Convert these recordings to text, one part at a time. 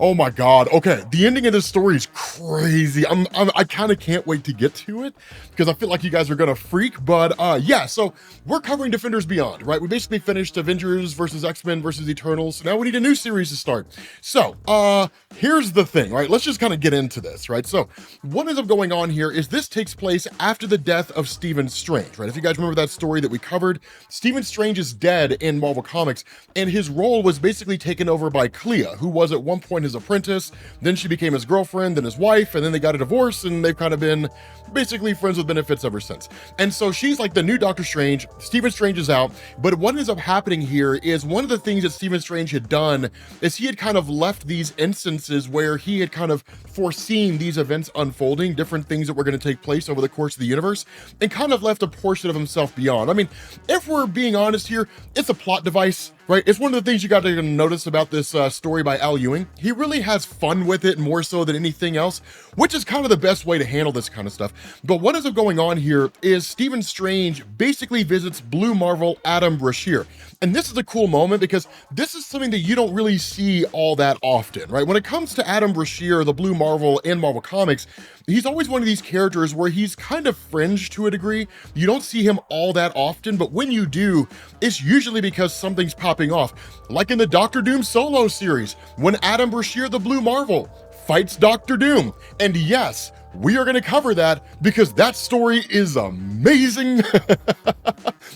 Oh my God. Okay. The ending of this story is crazy. I kind of can't wait to get to it because I feel like you guys are going to freak. But yeah, so we're covering Defenders Beyond, right? We basically finished Avengers versus X-Men versus Eternals. Now we need a new series to start. So here's the thing, right? Let's just kind of get into this, right? So what ends up going on here is this takes place after the death of Stephen Strange, right? If you guys remember that story that we covered, Stephen Strange is dead in Marvel Comics, and his role was basically taken over by Clea, who was at one point his apprentice, then she became his girlfriend, then his wife, and then they got a divorce, and they've kind of been basically friends with benefits ever since. And so she's like the new Doctor Strange. Stephen Strange is out, but what ends up happening here is one of the things that Stephen Strange had done is he had kind of left these instances where he had kind of foreseen these events unfolding, different things that were going to take place over the course of the universe, and kind of left a portion of himself beyond. I mean, if we're being honest here, it's a plot device, right? It's one of the things you got to notice about this story by Al Ewing. He really has fun with it more so than anything else, which is kind of the best way to handle this kind of stuff. But what ends up going on here is Stephen Strange basically visits Blue Marvel Adam Brashear. And this is a cool moment because this is something that you don't really see all that often, right? When it comes to Adam Brashear, the Blue Marvel in Marvel Comics, he's always one of these characters where he's kind of fringe to a degree. You don't see him all that often, but when you do, it's usually because something's popping off. Like in the Doctor Doom solo series, when Adam Brashear, the Blue Marvel, fights Doctor Doom. And yes, we are going to cover that because that story is amazing.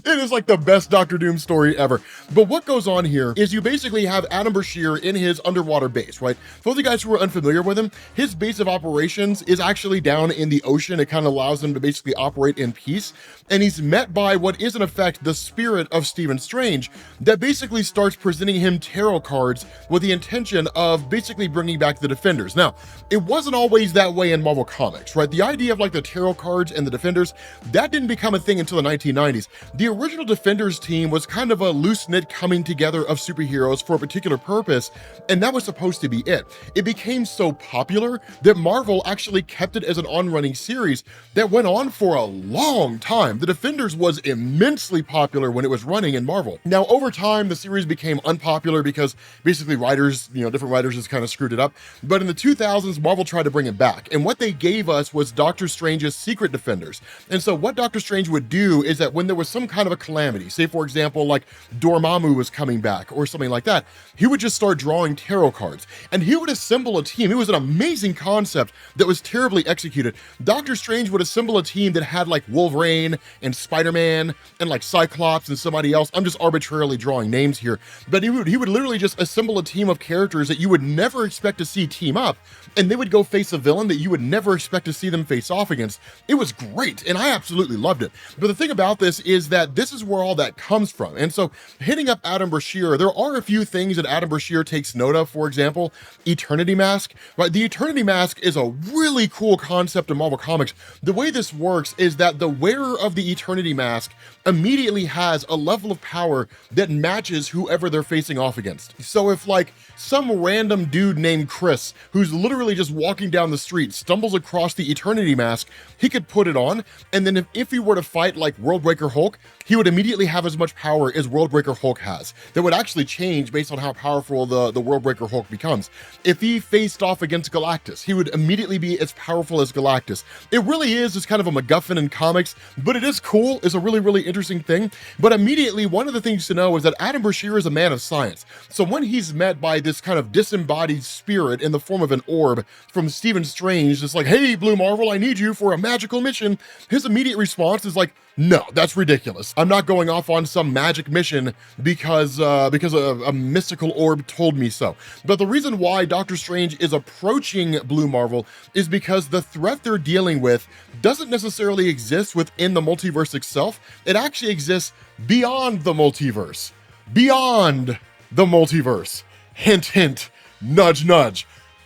It is like the best Doctor Doom story ever. But what goes on here is you basically have Adam Brashear in his underwater base, right? For those of you guys who are unfamiliar with him, his base of operations is actually down in the ocean. It kind of allows him to basically operate in peace. And he's met by what is in effect the spirit of Stephen Strange that basically starts presenting him tarot cards with the intention of basically bringing back the Defenders. Now, it wasn't always that way in Marvel Comics, right? The idea of like the tarot cards and the Defenders, that didn't become a thing until the 1990s. The original Defenders team was kind of a loose-knit coming together of superheroes for a particular purpose, and that was supposed to be it. It became so popular that Marvel actually kept it as an on-running series that went on for a long time. The Defenders was immensely popular when it was running in Marvel. Now, over time, the series became unpopular because basically writers, different writers just kind of screwed it up. But in the 2000s, Marvel tried to bring it back, and what they gave us was Doctor Strange's Secret Defenders. And so what Doctor Strange would do is that when there was some kind of a calamity, say for example, like Dormammu was coming back or something like that, he would just start drawing tarot cards and he would assemble a team. It was an amazing concept that was terribly executed. Doctor Strange would assemble a team that had like Wolverine and Spider-Man and like Cyclops and somebody else. I'm just arbitrarily drawing names here, but he would literally just assemble a team of characters that you would never expect to see team up, and they would go face a villain that you would never expect to see them face off against. It was great, and I absolutely loved it. But the thing about this is that this is where all that comes from. And so hitting up Adam Brashear, there are a few things that Adam Brashear takes note of. For example, Eternity Mask, right? The Eternity Mask is a really cool concept in Marvel Comics. The way this works is that the wearer of the Eternity Mask immediately has a level of power that matches whoever they're facing off against. So if like some random dude named Chris, who's literally just walking down the street, stumbles across the Eternity Mask, he could put it on, and then if he were to fight like Worldbreaker Hulk, he would immediately have as much power as Worldbreaker Hulk has. That would actually change based on how powerful the Worldbreaker Hulk becomes. If he faced off against Galactus, he would immediately be as powerful as Galactus. It really is just kind of a MacGuffin in comics, but it is cool. It's a really, really interesting thing. But immediately, one of the things to know is that Adam Brashear is a man of science. So when he's met by this kind of disembodied spirit in the form of an orb from Stephen Strange, it's like, hey, Blue Marvel, I need you for a magical mission. His immediate response is like, no, that's ridiculous. I'm not going off on some magic mission because a mystical orb told me so. But the reason why Doctor Strange is approaching Blue Marvel is because the threat they're dealing with doesn't necessarily exist within the multiverse itself. It actually exists beyond the multiverse. Beyond the multiverse. Hint, hint, nudge, nudge.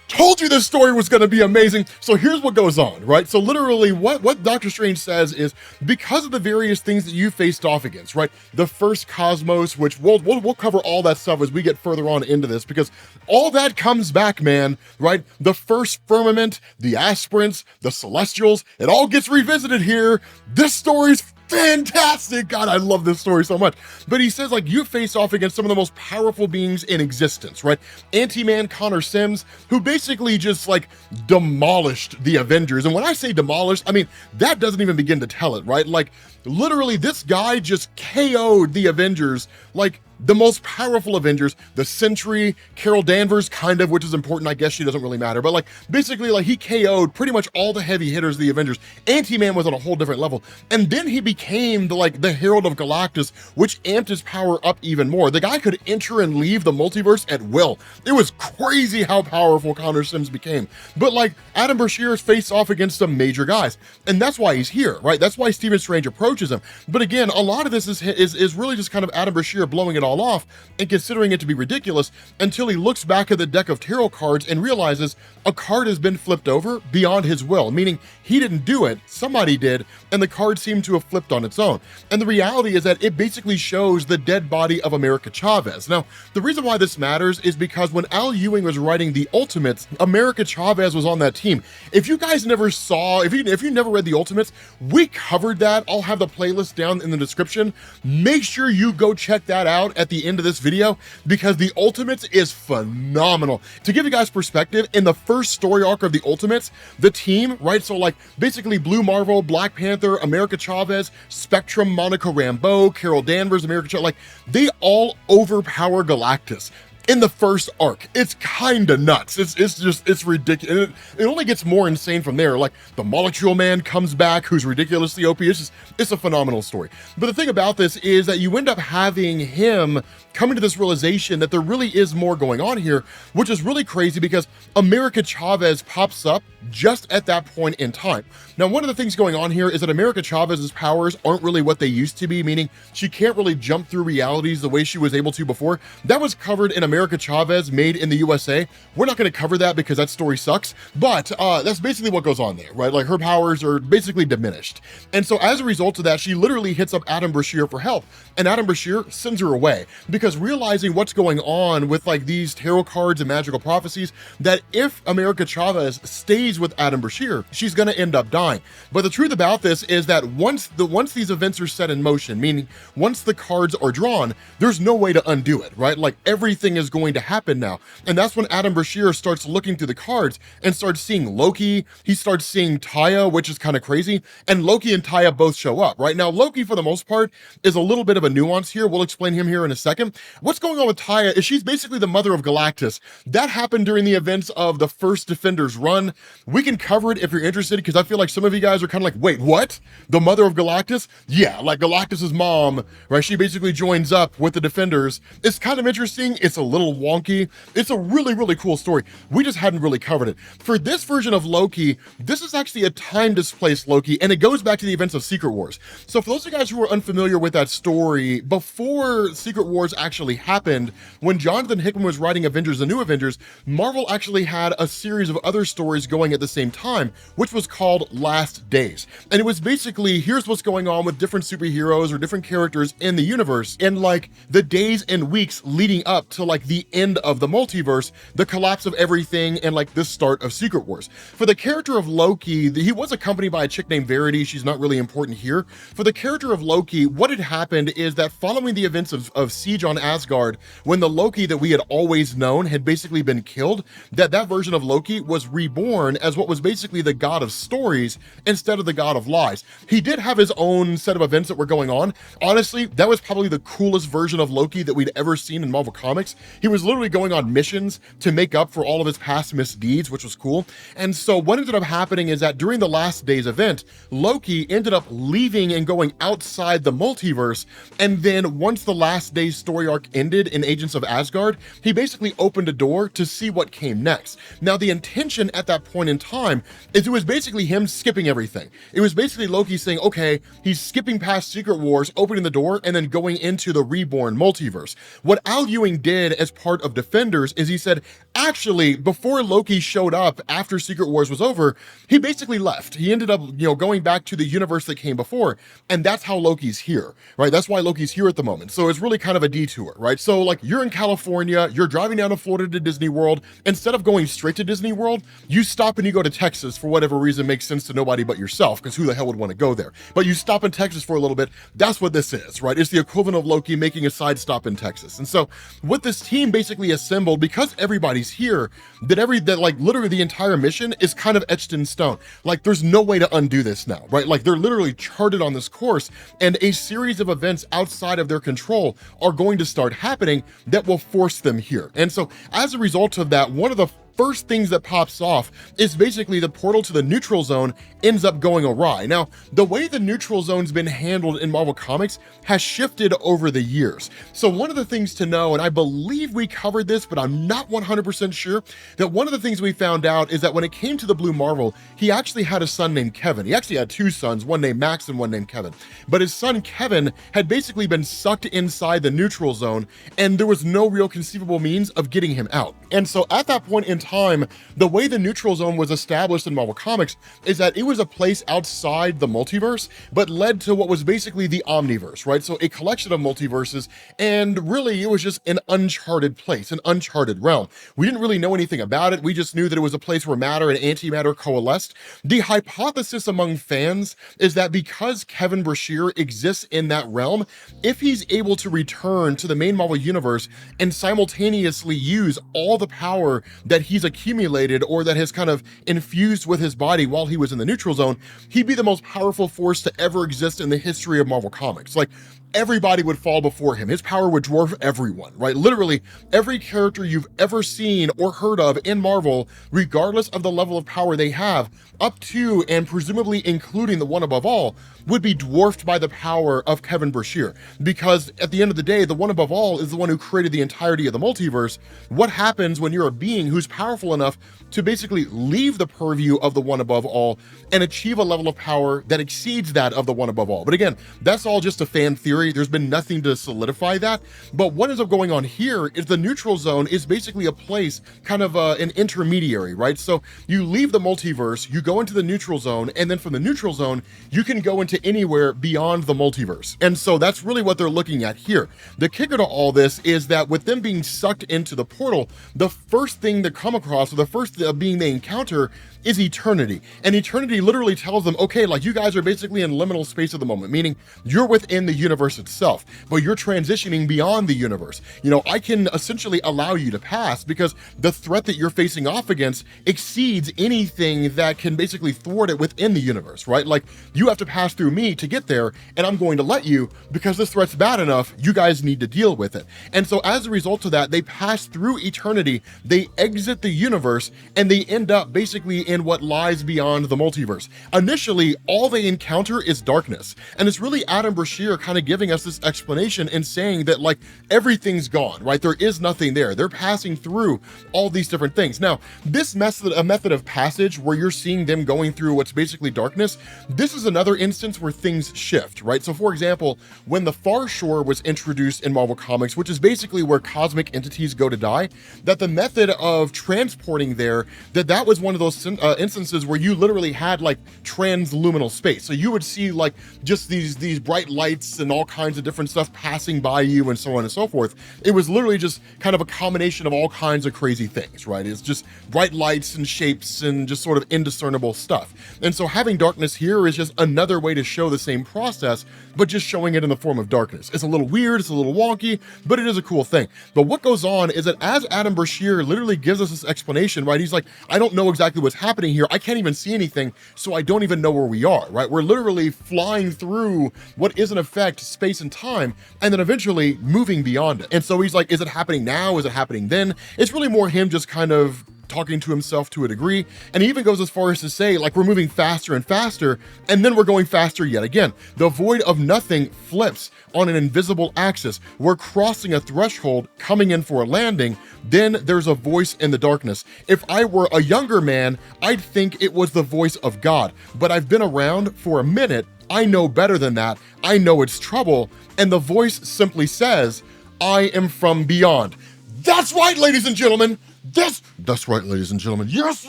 Told you this story was going to be amazing. So here's what goes on, right? So literally what Doctor Strange says is, because of the various things that you faced off against, right? The first cosmos, which we'll cover all that stuff as we get further on into this, because all that comes back, man, right? The first firmament, the aspirants, the celestials, it all gets revisited here. This story's fantastic. God, I love this story so much. But he says, like, you face off against some of the most powerful beings in existence, right? Anti-Man Connor Sims, who basically just like demolished the Avengers. And when I say demolished, I mean, that doesn't even begin to tell it, right? Like, literally, this guy just KO'd the Avengers, like the most powerful Avengers, the Sentry, Carol Danvers, kind of, which is important. I guess she doesn't really matter, but like basically like he KO'd pretty much all the heavy hitters of the Avengers. Anti-Man was on a whole different level. And then he became the Herald of Galactus, which amped his power up even more. The guy could enter and leave the multiverse at will. It was crazy how powerful Connor Sims became. But like Adam Brashear's faced off against some major guys. And that's why he's here, right? That's why Stephen Strange approaches him. But again, a lot of this is really just kind of Adam Brashear blowing it all off and considering it to be ridiculous until he looks back at the deck of tarot cards and realizes a card has been flipped over beyond his will, meaning he didn't do it, somebody did, and the card seemed to have flipped on its own. And the reality is that it basically shows the dead body of America Chavez. Now, the reason why this matters is because when Al Ewing was writing the Ultimates, America Chavez was on that team. If you guys never saw, if you never read the Ultimates, we covered that. I'll have the playlist down in the description. Make sure you go check that out at the end of this video because the Ultimates is phenomenal. To give you guys perspective, in the first story arc of the Ultimates, the team, right, so like basically Blue Marvel, Black Panther, America Chavez, Spectrum, Monica Rambeau, Carol Danvers, America Chavez, like they all overpower Galactus in the first arc. It's kind of nuts. It's ridiculous. It only gets more insane from there. Like the Molecule Man comes back, who's ridiculously OP. It's a phenomenal story. But the thing about this is that you end up having him coming to this realization that there really is more going on here, which is really crazy because America Chavez pops up just at that point in time. Now, one of the things going on here is that America Chavez's powers aren't really what they used to be, meaning she can't really jump through realities the way she was able to before. That was covered in America Chavez Made in the USA. We're not going to cover that because that story sucks, but that's basically what goes on there, right? Like her powers are basically diminished. And so as a result of that, she literally hits up Adam Brashear for help, and Adam Brashear sends her away because realizing what's going on with like these tarot cards and magical prophecies, that if America Chavez stays with Adam Brashear, she's going to end up dying. But the truth about this is that once these events are set in motion, meaning once the cards are drawn, there's no way to undo it, right? Like everything is going to happen now. And that's when Adam Brashear starts looking through the cards and starts seeing Loki. He starts seeing Taaia, which is kind of crazy. And Loki and Taaia both show up, right? Now, Loki, for the most part, is a little bit of a nuance here. We'll explain him here in a second. What's going on with Taaia is she's basically the mother of Galactus. That happened during the events of the first Defenders run. We can cover it if you're interested, because I feel like some of you guys are kind of like, wait, what? The mother of Galactus? Yeah, like Galactus's mom, right? She basically joins up with the Defenders. It's kind of interesting. It's a little wonky. It's a really, really cool story. We just hadn't really covered it. For this version of Loki, this is actually a time-displaced Loki, and it goes back to the events of Secret Wars. So for those of you guys who are unfamiliar with that story, before Secret Wars actually happened, when Jonathan Hickman was writing Avengers: The New Avengers, Marvel actually had a series of other stories going at the same time, which was called Last Days. And it was basically, here's what's going on with different superheroes or different characters in the universe in like the days and weeks leading up to like the end of the multiverse, the collapse of everything, and like the start of Secret Wars. For the character of Loki, he was accompanied by a chick named Verity. She's not really important here. For the character of Loki, what had happened is that following the events of Siege on Asgard, when the Loki that we had always known had basically been killed, that version of Loki was reborn as what was basically the god of stories instead of the god of lies. He did have his own set of events that were going on. Honestly, that was probably the coolest version of Loki that we'd ever seen in Marvel Comics. He was literally going on missions to make up for all of his past misdeeds, which was cool. And so what ended up happening is that during the Last Days event, Loki ended up leaving and going outside the multiverse. And then once the Last Days story arc ended in Agents of Asgard, he basically opened a door to see what came next. Now, the intention at that point in time is it was basically him skipping everything. It was basically Loki saying, okay, he's skipping past Secret Wars, opening the door, and then going into the reborn multiverse. What Al Ewing did as part of Defenders is he said, actually, before Loki showed up after Secret Wars was over, he basically left. He ended up, going back to the universe that came before, and that's how Loki's here, right? That's why Loki's here at the moment. So it's really kind of a detour, right? So like you're in California, you're driving down to Florida to Disney World. Instead of going straight to Disney World, you stop and you go to Texas for whatever reason makes sense to nobody but yourself, because who the hell would want to go there? But you stop in Texas for a little bit. That's what this is, right? It's the equivalent of Loki making a side stop in Texas. And so what this team basically assembled, because everybody's here, that like literally the entire mission is kind of etched in stone. Like there's no way to undo this now, right? Like they're literally charted on this course, and a series of events outside of their control are going to start happening that will force them here. And so as a result of that, one of the first things that pops off is basically the portal to the neutral zone ends up going awry. Now, the way the neutral zone's been handled in Marvel Comics has shifted over the years. So one of the things to know, and I believe we covered this, but I'm not 100% sure, that one of the things we found out is that when it came to the Blue Marvel, he actually had a son named Kevin. He actually had two sons, one named Max and one named Kevin. But his son Kevin had basically been sucked inside the neutral zone, and there was no real conceivable means of getting him out. And so at that point in time, the way the neutral zone was established in Marvel Comics is that it was a place outside the multiverse, but led to what was basically the omniverse, right? So a collection of multiverses, and really it was just an uncharted place, an uncharted realm. We didn't really know anything about it. We just knew that it was a place where matter and antimatter coalesced. The hypothesis among fans is that because Kevin Brashear exists in that realm, if he's able to return to the main Marvel universe and simultaneously use all the power that he's accumulated or that has kind of infused with his body while he was in the neutral zone, he'd be the most powerful force to ever exist in the history of Marvel Comics. Like, everybody would fall before him. His power would dwarf everyone, right? Literally every character you've ever seen or heard of in Marvel, regardless of the level of power they have, up to and presumably including the one above all, would be dwarfed by the power of Kevin Brashear. Because at the end of the day, the one above all is the one who created the entirety of the multiverse. What happens when you're a being who's powerful enough to basically leave the purview of the one above all and achieve a level of power that exceeds that of the one above all? But again, that's all just a fan theory. There's been nothing to solidify that. But what ends up going on here is the neutral zone is basically a place, kind of an intermediary, right? So you leave the multiverse, you go into the neutral zone, and then from the neutral zone, you can go into anywhere beyond the multiverse. And so that's really what they're looking at here. The kicker to all this is that with them being sucked into the portal, the first thing they come across, or the first being they encounter, is eternity. And eternity literally tells them, okay, like you guys are basically in liminal space at the moment, meaning you're within the universe itself, but you're transitioning beyond the universe. I can essentially allow you to pass because the threat that you're facing off against exceeds anything that can basically thwart it within the universe, right? Like you have to pass through me to get there, and I'm going to let you because this threat's bad enough. You guys need to deal with it. And so as a result of that, they pass through eternity, they exit the universe, and they end up basically in what lies beyond the multiverse. Initially, all they encounter is darkness. And it's really Adam Brashear kind of giving us this explanation and saying that like everything's gone, right? There is nothing there. They're passing through all these different things. Now, this method of passage where you're seeing them going through what's basically darkness, this is another instance where things shift, right? So for example, when the Far Shore was introduced in Marvel Comics, which is basically where cosmic entities go to die, that the method of transporting there, that was one of those instances where you literally had like transluminal space. So you would see like just these bright lights and all kinds of different stuff passing by you and so on and so forth. It was literally just kind of a combination of all kinds of crazy things, right? It's just bright lights and shapes and just sort of indiscernible stuff. And so having darkness here is just another way to show the same process, but just showing it in the form of darkness. It's a little weird, it's a little wonky, but it is a cool thing. But what goes on is that as Adam Brashear literally gives us this explanation, right? He's like, I don't know exactly what's happening here. I can't even see anything, so I don't even know where we are, right? We're literally flying through what is in effect space and time, and then eventually moving beyond it. And so he's like, is it happening now? Is it happening then? It's really more him just kind of talking to himself to a degree. And he even goes as far as to say, like, we're moving faster and faster, and then we're going faster yet again. The void of nothing flips on an invisible axis. We're crossing a threshold, coming in for a landing. Then there's a voice in the darkness. If I were a younger man, I'd think it was the voice of God. But I've been around for a minute. I know better than that. I know it's trouble. And the voice simply says, I am from beyond. That's right, ladies and gentlemen. That's right, ladies and gentlemen. Yes,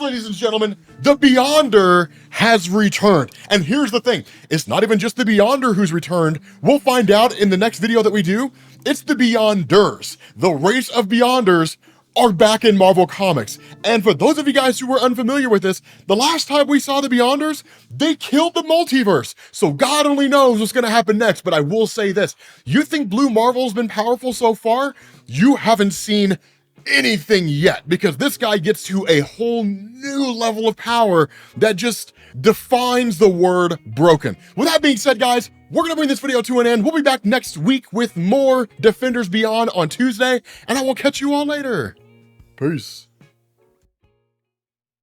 ladies and gentlemen, the Beyonder has returned. And here's the thing. It's not even just the Beyonder who's returned. We'll find out in the next video that we do. It's the Beyonders. The race of Beyonders are back in Marvel Comics. And for those of you guys who were unfamiliar with this, the last time we saw the Beyonders, they killed the multiverse. So God only knows what's gonna happen next, but I will say this. You think Blue Marvel's been powerful so far? You haven't seen anything yet, because this guy gets to a whole new level of power that just defines the word broken. With that being said, guys, we're gonna bring this video to an end. We'll be back next week with more Defenders Beyond on Tuesday, and I will catch you all later. Peace.